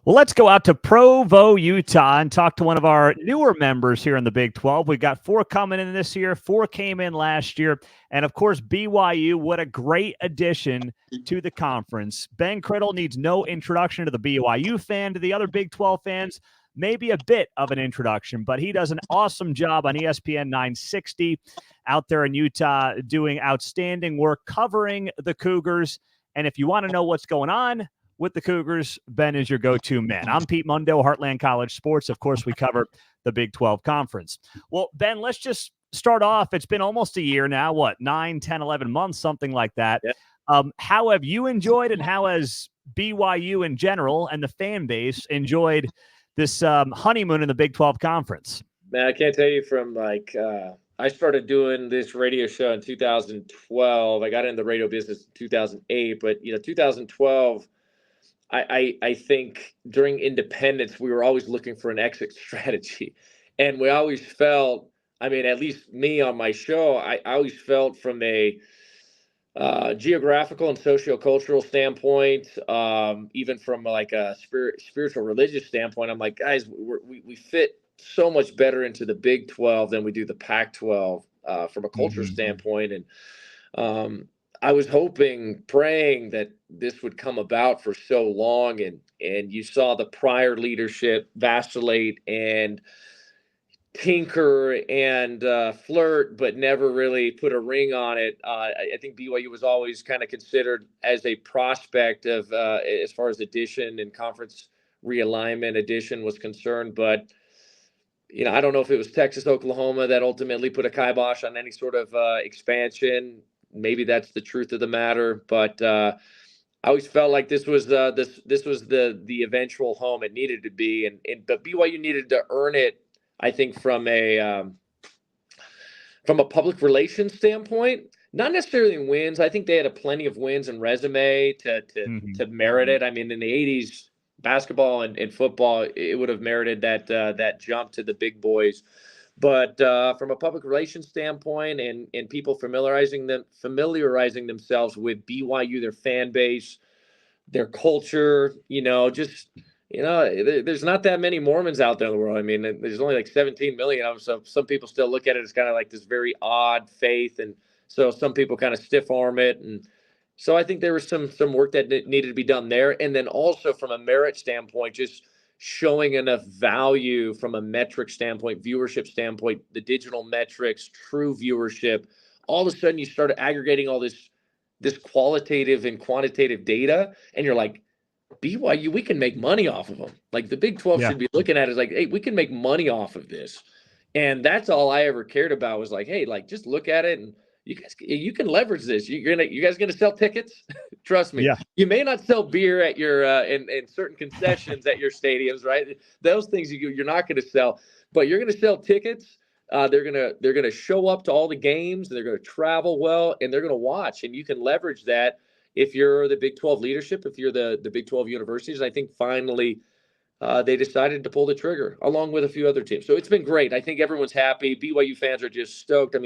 Well, let's go out to Provo, Utah, and talk to one of our newer members here in the Big 12. We've got 4 coming in this year, 4 came in last year. And of course, BYU, what a great addition to the conference. Ben Criddle needs no introduction to the BYU fan. To the other Big 12 fans, maybe a bit of an introduction, but he does an awesome job on ESPN 960 out there in Utah, doing outstanding work covering the Cougars. And if you want to know what's going on with the Cougars, Ben is your go-to man. I'm Pete Mundo, Heartland College Sports. Of course, we cover the Big 12 Conference. Well, Ben, let's just start off. It's been almost a year now, 9, 10, 11 months, something like that. Yeah. How have you enjoyed, and how has BYU in general and the fan base enjoyed this honeymoon in the Big 12 Conference? Man, I can't tell you from I started doing this radio show in 2012. I got into the radio business in 2008, but 2012, I think during independence, we were always looking for an exit strategy. And we always felt, at least me on my show, I always felt from a geographical and sociocultural standpoint, even from like a spiritual religious standpoint, I'm like, guys, we fit so much better into the Big 12 than we do the Pac-12 from a culture standpoint. And I was hoping, praying that this would come about for so long, and you saw the prior leadership vacillate and tinker and flirt, but never really put a ring on it. I think BYU was always kind of considered as a prospect of as far as addition and conference realignment addition was concerned, but I don't know if it was Texas, Oklahoma that ultimately put a kibosh on any sort of expansion. Maybe that's the truth of the matter, but I always felt like this was this was the eventual home it needed to be, but BYU needed to earn it. I think from a public relations standpoint, not necessarily in wins. I think they had a plenty of wins and resume to merit it. In the '80s, basketball and football, it would have merited that jump to the big boys. But from a public relations standpoint, and people familiarizing themselves with BYU, their fan base, their culture, there's not that many Mormons out there in the world. There's only like 17 million of them. So some people still look at it as kind of like this very odd faith, and so some people kind of stiff arm it. And so I think there was some work that needed to be done there, and then also from a merit standpoint, just showing enough value from a metric standpoint, viewership standpoint, the digital metrics, true viewership. All of a sudden, you start aggregating all this qualitative and quantitative data, and you're like, BYU, we can make money off of them. Like the Big 12 should be looking at it as like, hey, we can make money off of this. And that's all I ever cared about was like, hey, like just look at it, and you can leverage this. You guys gonna sell tickets? Trust me. Yeah. You may not sell beer at your in certain concessions at your stadiums, right? Those things you're not going to sell, but you're going to sell tickets. They're gonna show up to all the games. They're gonna travel well, and they're gonna watch. And you can leverage that if you're the Big 12 leadership, if you're the Big 12 universities. I think finally they decided to pull the trigger along with a few other teams. So it's been great. I think everyone's happy. BYU fans are just stoked.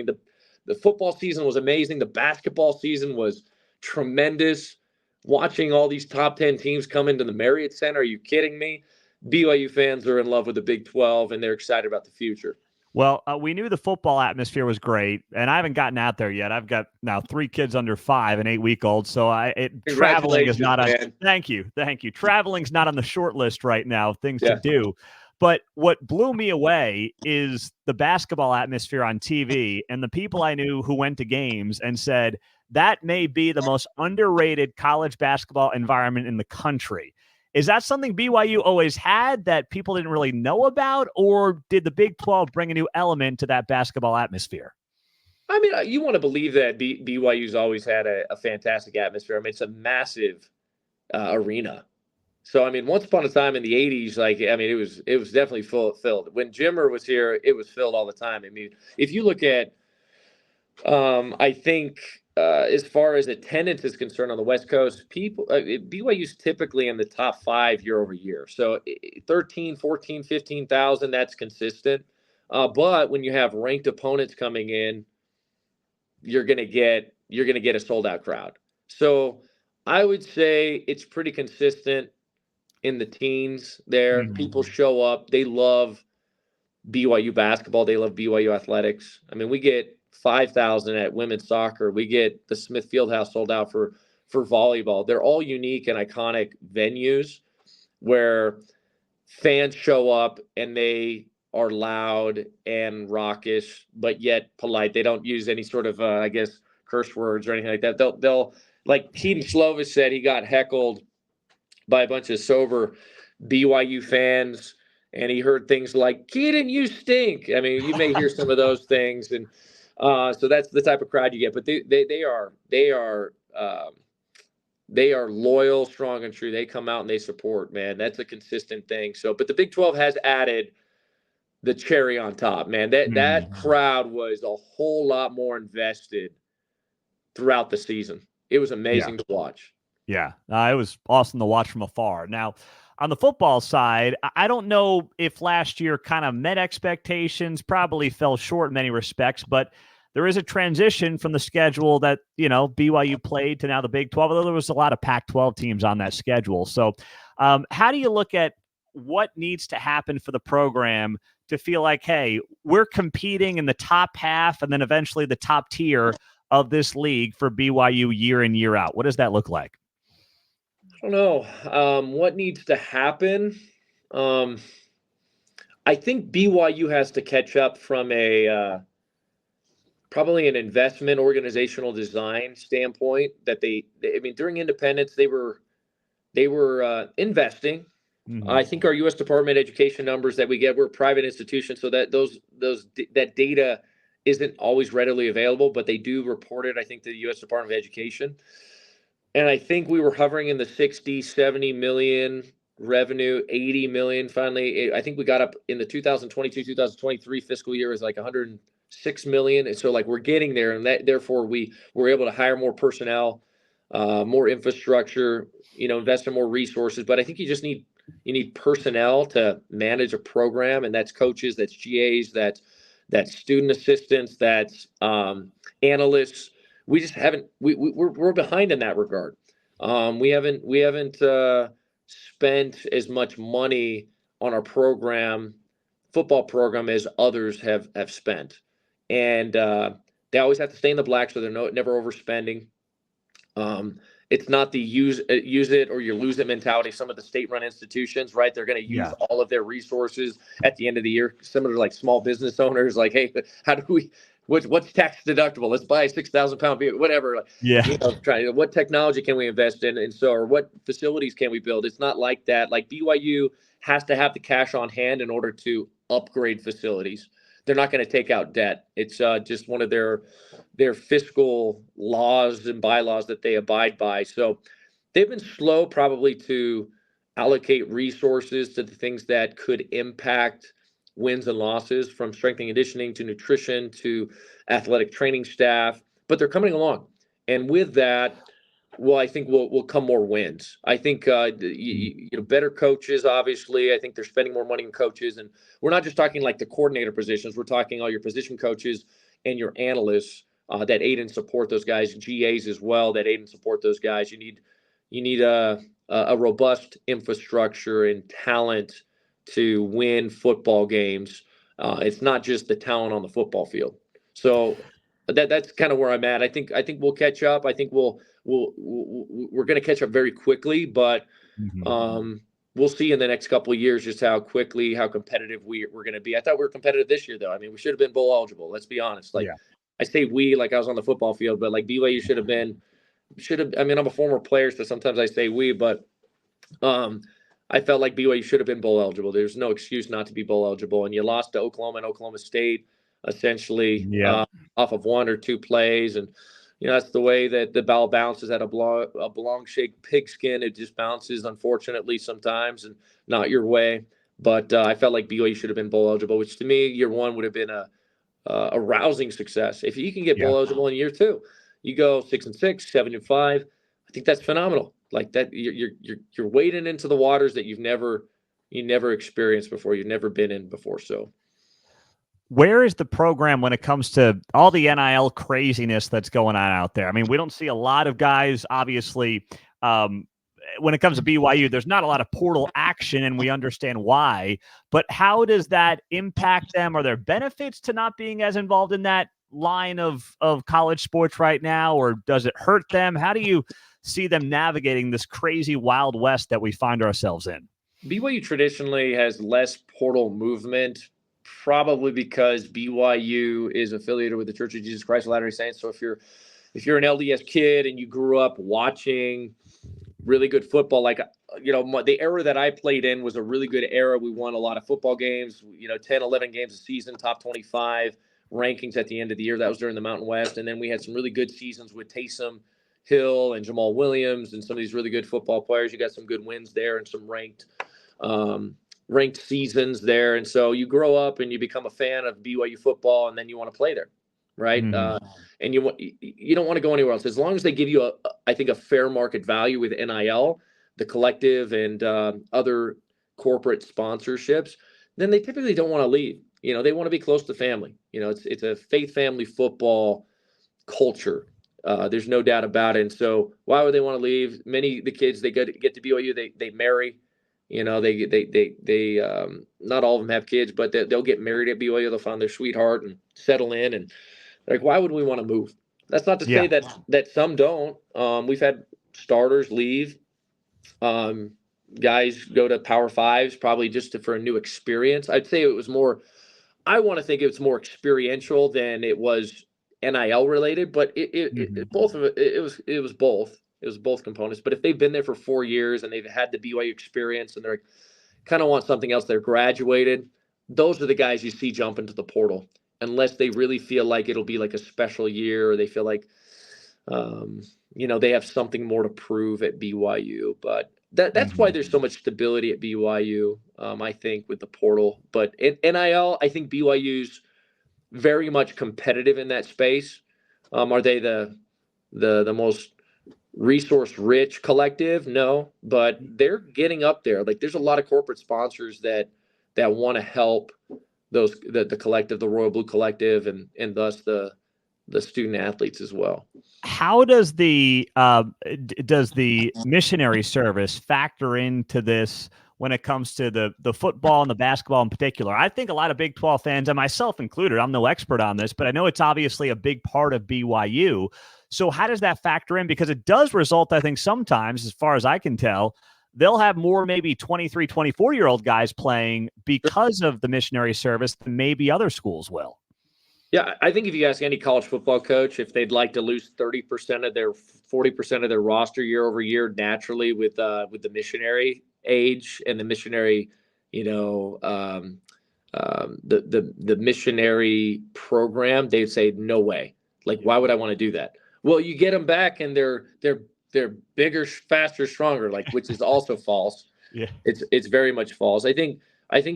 The football season was amazing. The basketball season was tremendous. Watching all these top 10 teams come into the Marriott Center. Are you kidding me? BYU fans are in love with the Big 12, and they're excited about the future. Well, we knew the football atmosphere was great, and I haven't gotten out there yet. I've got now 3 kids under 5 and 8-week-olds, so traveling is not on. Man. Thank you. Traveling's not on the short list right now. Things to do. But what blew me away is the basketball atmosphere on TV, and the people I knew who went to games and said that may be the most underrated college basketball environment in the country. Is that something BYU always had that people didn't really know about, or did the Big 12 bring a new element to that basketball atmosphere? You want to believe that BYU's always had a fantastic atmosphere. It's a massive arena. So, once upon a time in the 80s, it was definitely filled. When Jimmer was here, it was filled all the time. If you look at, I think, as far as attendance is concerned on the West Coast, BYU's typically in the top 5 year over year. So 13, 14, 15,000, that's consistent. But when you have ranked opponents coming in, you're going to get a sold out crowd. So I would say it's pretty consistent. in the teens there. People Mhm. show up. They love BYU basketball. They love BYU athletics. I mean, we get 5,000 at women's soccer. We get the Smith Fieldhouse sold out for volleyball. They're all unique and iconic venues where fans show up and they are loud and raucous, but yet polite. They don't use any sort of, I guess, curse words or anything like that. They'll like Keaton Slovis said, he got heckled by a bunch of sober BYU fans, and he heard things like "Keaton, you stink." I mean, you may hear some of those things, and so that's the type of crowd you get. But they are loyal, strong, and true. They come out and they support. Man, that's a consistent thing. So, but the Big 12 has added the cherry on top. Man, that Mhm. crowd was a whole lot more invested throughout the season. It was Yeah. amazing to watch. Yeah, it was awesome to watch from afar. Now, on the football side, I don't know if last year kind of met expectations, probably fell short in many respects, but there is a transition from the schedule that, BYU played to now the Big 12, although there was a lot of Pac-12 teams on that schedule. So how do you look at what needs to happen for the program to feel like, hey, we're competing in the top half and then eventually the top tier of this league for BYU year in, year out? What does that look like? I don't know what needs to happen. Um, I think BYU has to catch up from a probably an investment organizational design standpoint. I mean, during independence, they were investing. I Mhm. think our U.S. Department of Education numbers that we get, we're a private institution, so that that data isn't always readily available, but they do report it. I think to the U.S. Department of Education. And I think we were hovering in the 60, 70 million revenue, 80 million finally. I think we got up in the 2022, 2023 fiscal year is like 106 million. And so like we're getting there, and that therefore we were able to hire more personnel, more infrastructure, invest in more resources. But I think you need personnel to manage a program, and that's coaches, that's GAs, that's student assistants, that's analysts. We just haven't we're behind in that regard. We haven't spent as much money on our football program, as others have spent, and they always have to stay in the black, so they're never overspending. um, it's not the use it or you lose it mentality. Some of the state-run institutions, right? They're going to use Yeah. all of their resources at the end of the year. Similar to like small business owners, like, hey, how do we? What's tax deductible? Let's buy a 6,000 pound vehicle, whatever. Like, Yeah. trying what technology can we invest in, and so or what facilities can we build? It's not like that. Like BYU has to have the cash on hand in order to upgrade facilities. They're not going to take out debt. It's just one of their fiscal laws and bylaws that they abide by. So they've been slow probably to allocate resources to the things that could impact wins and losses, from strength and conditioning to nutrition to athletic training staff, but they're coming along. And with that, well, I think will come more wins. I think better coaches. Obviously, I think they're spending more money on coaches, and we're not just talking like the coordinator positions. We're talking all your position coaches and your analysts that aid and support those guys, GAs as well that aid and support those guys. You need a robust infrastructure and talent to win football games. It's not just the talent on the football field. So that's kind of where I'm at. I think we'll catch up. I think we're going to catch up very quickly, but Mhm. we'll see in the next couple of years just how competitive we're going to be. I thought we were competitive this year, though. I mean, we should have been bowl eligible. Let's be honest. Like Yeah. I say, we like I was on the football field, but like BYU should have. I mean, I'm a former player, so sometimes I say we, but um, I felt like BYU should have been bowl eligible. There's no excuse not to be bowl eligible, and you lost to Oklahoma and Oklahoma State essentially Yeah. off of one or two plays, and that's the way that the ball bounces at a belong shaped pigskin. It just bounces, unfortunately, sometimes, and not your way. But I felt like BYU should have been bowl eligible, which to me, year one would have been a rousing success. If you can get Yeah. bowl eligible in year two, you go 6-6, 7-5. I think that's phenomenal. Like that, you're wading into the waters that you never experienced before, you've never been in before. So Where is the program when it comes to all the NIL craziness that's going on out there? I mean, we don't see a lot of guys, obviously, um, when it comes to BYU, there's not a lot of portal action, and we understand why. But how does that impact them? Are there benefits to not being as involved in that line of college sports right now, or does it hurt them? How do you see them navigating this crazy Wild West that we find ourselves in? BYU traditionally has less portal movement, probably because BYU is affiliated with the Church of Jesus Christ of Latter-day Saints. So if you're an LDS kid and you grew up watching really good football, like, the era that I played in was a really good era. We won a lot of football games, 10, 11 games a season, top 25 rankings at the end of the year. That was during the Mountain West. And then we had some really good seasons with Taysom Hill and Jamal Williams and some of these really good football players. You got some good wins there and some ranked seasons there. And so you grow up and you become a fan of BYU football, and then you want to play there, right? Mm-hmm. And you don't want to go anywhere else. As long as they give you I think a fair market value with NIL, the collective, and other corporate sponsorships, then they typically don't want to leave. They want to be close to family. It's a faith family football culture. There's no doubt about it. And so why would they want to leave? Many of the kids, they get to BYU, they marry. They not all of them have kids, but they'll get married at BYU. They'll find their sweetheart and settle in. And like, why would we want to move? That's not to say that some don't. We've had starters leave. Guys go to Power Fives probably just for a new experience. I'd say it was more. I want to think it was more experiential than it was NIL related, but both of it was both. It was both components. But if they've been there for 4 years and they've had the BYU experience and they're kind of want something else, they're graduated, those are the guys you see jump into the portal, unless they really feel like it'll be like a special year, or they feel like they have something more to prove at BYU. But that's why there's so much stability at BYU, I think, with the portal. But in NIL, I think BYU's very much competitive in that space. Are they the most resource-rich collective? No, but they're getting up there. Like, there's a lot of corporate sponsors that want to help the collective, the Royal Blue Collective, and thus the student athletes as well. How does the missionary service factor into this when it comes to the football and the basketball in particular? I think a lot of Big 12 fans, and myself included, I'm no expert on this, but I know it's obviously a big part of BYU. So how does that factor in? Because it does result, I think, sometimes, as far as I can tell, they'll have more maybe 23, 24-year-old guys playing because of the missionary service than maybe other schools will. Yeah, I think if you ask any college football coach if they'd like to lose 30% of their 40% of their roster year over year naturally with the missionary age and the missionary, the missionary program, they'd say no way. Like, why would I want to do that? Well, you get them back and they're bigger, faster, stronger, like, which is also false. Yeah, it's very much false. I think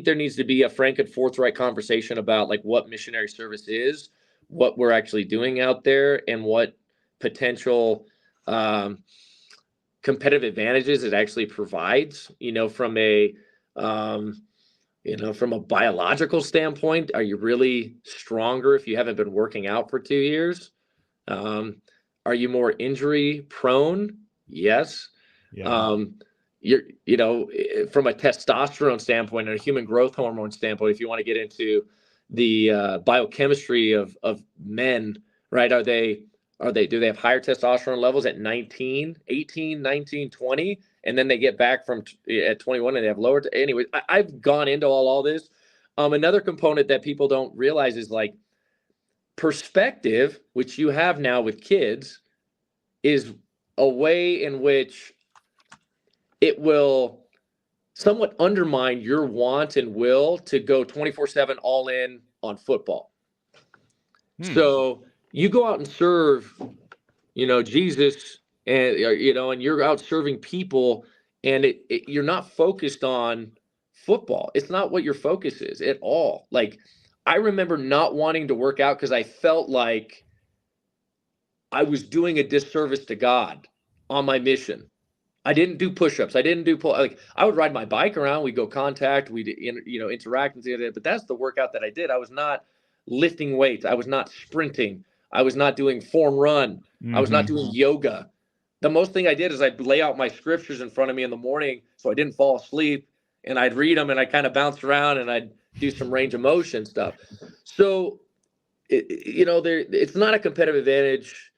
there needs to be a frank and forthright conversation about like what missionary service is, what we're actually doing out there, and what potential competitive advantages it actually provides. From a biological standpoint, are you really stronger if you haven't been working out for 2 years? Are you more injury prone? Yes. Yeah. You're, from a testosterone standpoint and a human growth hormone standpoint, if you want to get into the biochemistry of men, right? Do they have higher testosterone levels at 19, 18, 19, 20, and then they get back at 21 and they have lower? Anyway, I've gone into all this. Another component that people don't realize is like perspective, which you have now with kids, is a way in which it will somewhat undermine your want and will to go 24/7 all in on football. So you go out and serve, Jesus, and and you're out serving people, and you're not focused on football. It's not what your focus is at all. Like, I remember not wanting to work out because I felt like I was doing a disservice to God on my mission. I didn't do push-ups. I didn't do I would ride my bike around. We'd go contact. We'd interact and things. But that's the workout that I did. I was not lifting weights. I was not sprinting. I was not doing form run. I was not doing yoga. the most thing I did is I'd lay out my scriptures in front of me in the morning so I didn't fall asleep, and I'd read them, and I kind of bounce around, and I'd do some range of motion stuff. So, it's not a competitive advantage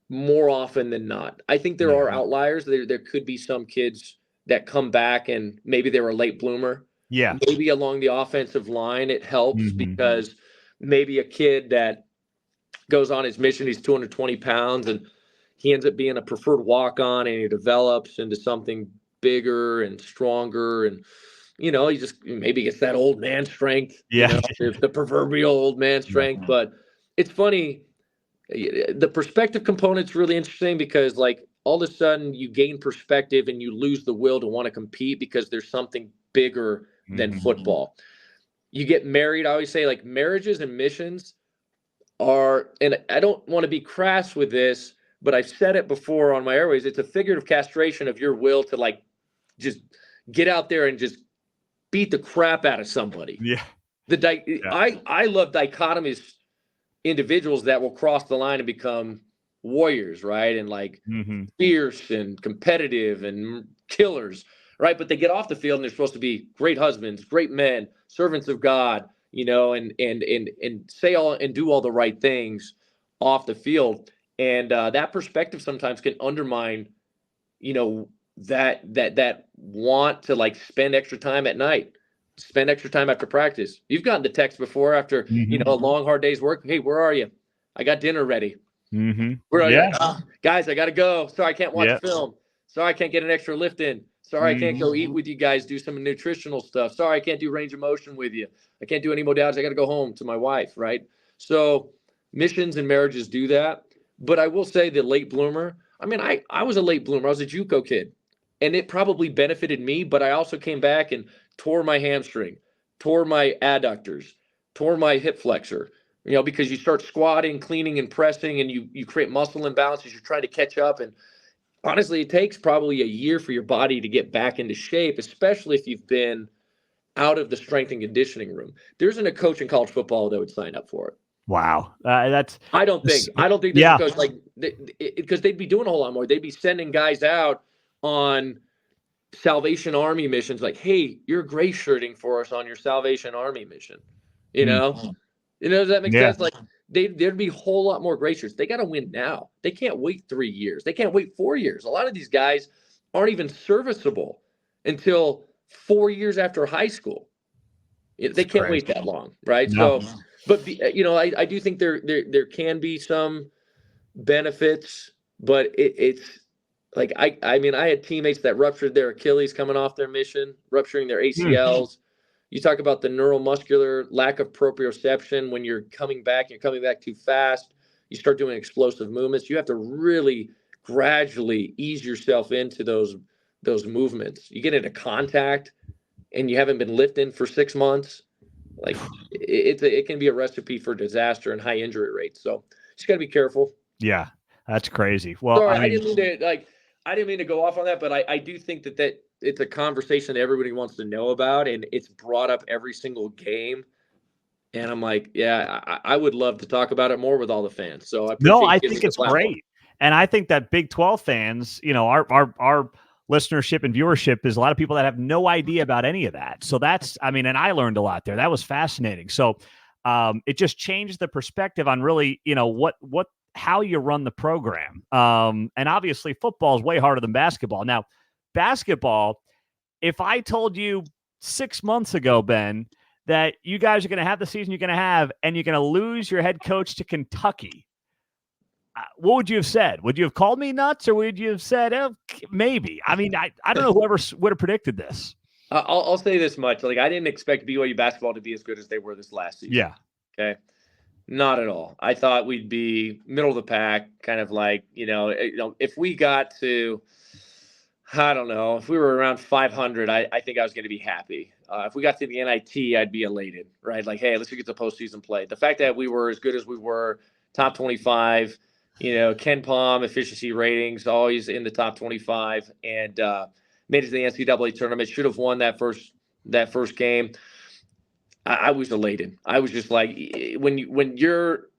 more often than not. I think there are outliers. There could be some kids that come back and maybe they were a late bloomer. Yeah. Maybe along the offensive line, it helps because maybe a kid that goes on his mission, he's 220 pounds, and he ends up being a preferred walk-on, and he develops into something bigger and stronger, and he just maybe gets that old man strength. Yeah. The proverbial old man strength. But it's funny, the perspective component's really interesting because, like, all of a sudden you gain perspective and you lose the will to want to compete because there's something bigger than football. You get married. I always say, like, marriages and missions are, and I don't want to be crass with this, but I've said it before on my airways, it's a figurative castration of your will to, like, just get out there and just beat the crap out of somebody. Yeah. I love dichotomous individuals that will cross the line and become warriors, right? And, like, fierce and competitive and killers, right? But they get off the field and they're supposed to be great husbands, great men, servants of God, and say all and do all the right things off the field. And that perspective sometimes can undermine, that want to, like, spend extra time at night, spend extra time after practice. You've gotten the text before after, a long, hard day's work. Hey, where are you? I got dinner ready. Where are you? Guys, I got to go. Sorry, I can't watch film. Sorry, I can't get an extra lift in. Sorry, I can't go eat with you guys, do some nutritional stuff. Sorry, I can't do range of motion with you. I can't do any modalities. I got to go home to my wife, right? So missions and marriages do that. But I will say the late bloomer, I mean, I was a late bloomer. I was a JUCO kid, and it probably benefited me, but I also came back and tore my hamstring, tore my adductors, tore my hip flexor, because you start squatting, cleaning, and pressing, and you create muscle imbalances. You're trying to catch up. And honestly, it takes probably a year for your body to get back into shape, especially if you've been out of the strength and conditioning room. There isn't a coach in college football that would sign up for it. Wow. I don't think there's a coach, like, because they'd be doing a whole lot more. They'd be sending guys out on Salvation Army missions, like, hey, you're gray shirting for us on your Salvation Army mission. Does that make sense? Like, there'd be a whole lot more gray shirts. They got to win now. They can't wait 3 years. They can't wait 4 years. A lot of these guys aren't even serviceable until 4 years after high school. They can't wait that long, right? No. So, but I do think there can be some benefits, but it's like, I mean, I had teammates that ruptured their Achilles coming off their mission, rupturing their ACLs. You talk about the neuromuscular lack of proprioception when you're coming back too fast. You start doing explosive movements. You have to really gradually ease yourself into those movements. You get into contact and you haven't been lifting for 6 months. Like, it can be a recipe for disaster and high injury rates. So just got to be careful. Yeah, that's crazy. Well, sorry, I didn't mean to go off on that, but I do think that it's a conversation that everybody wants to know about, and it's brought up every single game. And I'm like, I would love to talk about it more with all the fans. So I think it's great. And I think that Big 12 fans, our listenership and viewership is a lot of people that have no idea about any of that. So and I learned a lot there. That was fascinating. So it just changed the perspective on really, how you run the program. And obviously football is way harder than basketball. Now, basketball, if I told you 6 months ago, Ben, that you guys are going to have the season you're going to have and you're going to lose your head coach to Kentucky, what would you have said? Would you have called me nuts, or would you have said, maybe? I mean, I don't know whoever would have predicted this. I'll say this much. Like, I didn't expect BYU basketball to be as good as they were this last season. Yeah. Okay. Not at all. I thought we'd be middle of the pack, kind of like, if we got to, I don't know, if we were around 500, I think I was going to be happy. If we got to the NIT, I'd be elated, right? Like, hey, let's get the postseason play. The fact that we were as good as we were, top 25, Ken Palm efficiency ratings, always in the top 25, and made it to the NCAA tournament. Should have won that first game. I was elated. I was just like, when you're,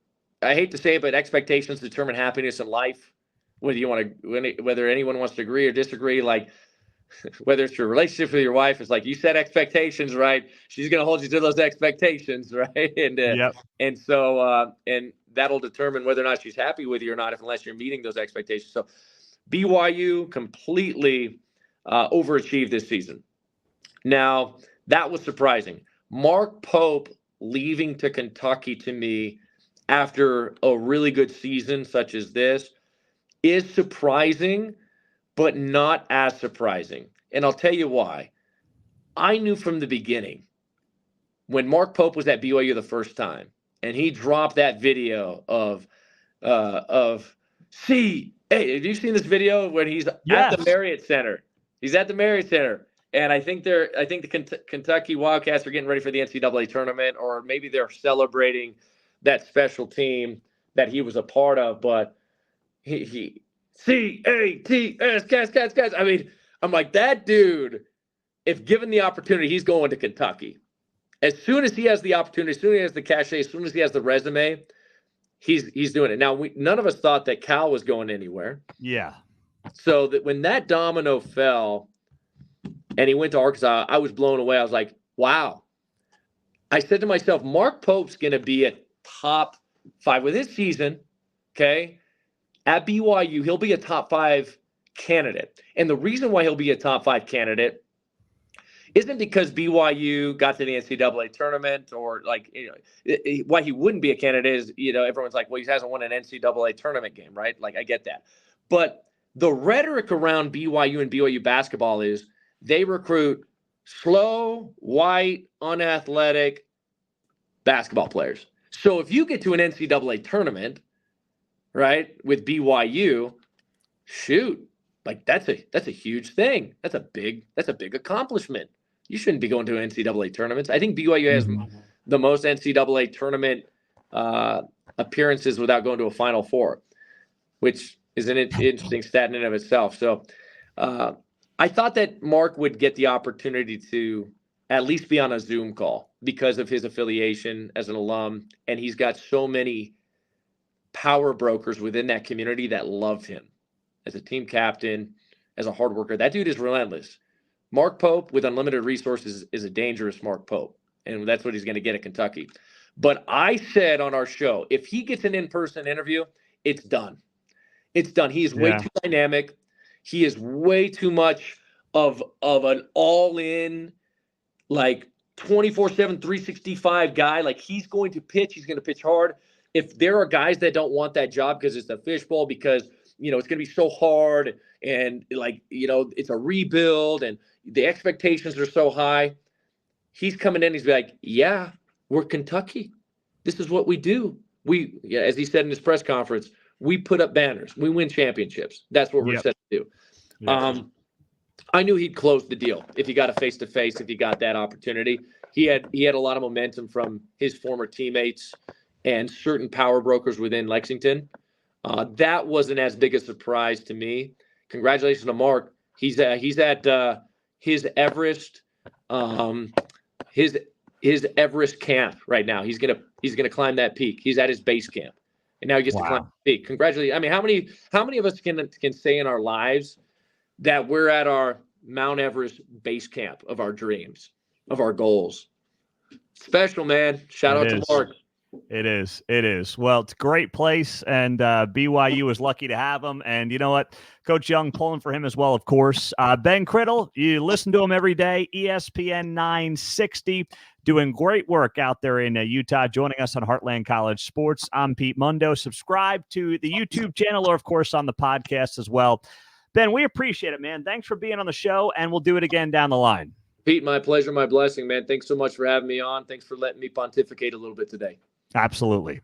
I hate to say it, but expectations determine happiness in life. whether anyone wants to agree or disagree, like whether it's your relationship with your wife, it's like you set expectations, right? She's going to hold you to those expectations, right? And so that'll determine whether or not she's happy with you or not, unless you're meeting those expectations. So BYU completely overachieved this season. Now, that was surprising. Mark Pope leaving to Kentucky, to me, after a really good season such as this, is surprising, but not as surprising. And I'll tell you why. I knew from the beginning, when Mark Pope was at BYU the first time, and he dropped that video of hey, have you seen this video when he's at the Marriott Center? He's at the Marriott Center. And I think the Kentucky Wildcats are getting ready for the NCAA tournament, or maybe they're celebrating that special team that he was a part of. But he C-A-T-S, cats. I mean, I'm like, that dude, if given the opportunity, he's going to Kentucky. As soon as he has the opportunity, as soon as he has the cachet, as soon as he has the resume, he's doing it. Now, none of us thought that Cal was going anywhere. Yeah. So that when that domino fell and he went to Arkansas, I was blown away. I was like, wow. I said to myself, Mark Pope's going to be a top 5 with his season, okay? At BYU, he'll be a top 5 candidate. And the reason why he'll be a top 5 candidate isn't because BYU got to the NCAA tournament, or why he wouldn't be a candidate is, everyone's like, well, he hasn't won an NCAA tournament game, right? Like, I get that. But the rhetoric around BYU and BYU basketball is they recruit slow, white, unathletic basketball players. So if you get to an NCAA tournament, right, with BYU, shoot, like that's a huge thing. That's a big accomplishment. You shouldn't be going to NCAA tournaments. I think BYU has the most NCAA tournament appearances without going to a Final Four, which is an interesting stat in and of itself. So I thought that Mark would get the opportunity to at least be on a Zoom call because of his affiliation as an alum, and he's got so many power brokers within that community that love him as a team captain, as a hard worker. That dude is relentless. Mark Pope with unlimited resources is a dangerous Mark Pope, and that's what he's going to get at Kentucky. But I said on our show, if he gets an in-person interview, it's done. It's done. He is way too dynamic. He is way too much of an all-in, like 24/7, 365 guy. Like, he's going to pitch. He's going to pitch hard. If there are guys that don't want that job because it's a fishbowl, because it's going to be so hard, and it's a rebuild and the expectations are so high, he's coming in. He's like, yeah, we're Kentucky. This is what we do. As he said in his press conference, we put up banners. We win championships. That's what we're set to do. Yes. I knew he'd close the deal if he got a face-to-face, if he got that opportunity. He had a lot of momentum from his former teammates and certain power brokers within Lexington. That wasn't as big a surprise to me. Congratulations to Mark. He's at his Everest his Everest camp right now. He's gonna climb that peak. He's at his base camp, and now he gets to climb the peak. Congratulations! I mean, how many of us can say in our lives that we're at our Mount Everest base camp of our dreams, of our goals? Special, man. Shout out to Mark. It is. Well, it's a great place, and BYU is lucky to have him. And you know what? Coach Young pulling for him as well, of course. Ben Criddle, you listen to him every day, ESPN 960, doing great work out there in Utah, joining us on Heartland College Sports. I'm Pete Mundo. Subscribe to the YouTube channel or, of course, on the podcast as well. Ben, we appreciate it, man. Thanks for being on the show, and we'll do it again down the line. Pete, my pleasure, my blessing, man. Thanks so much for having me on. Thanks for letting me pontificate a little bit today. Absolutely.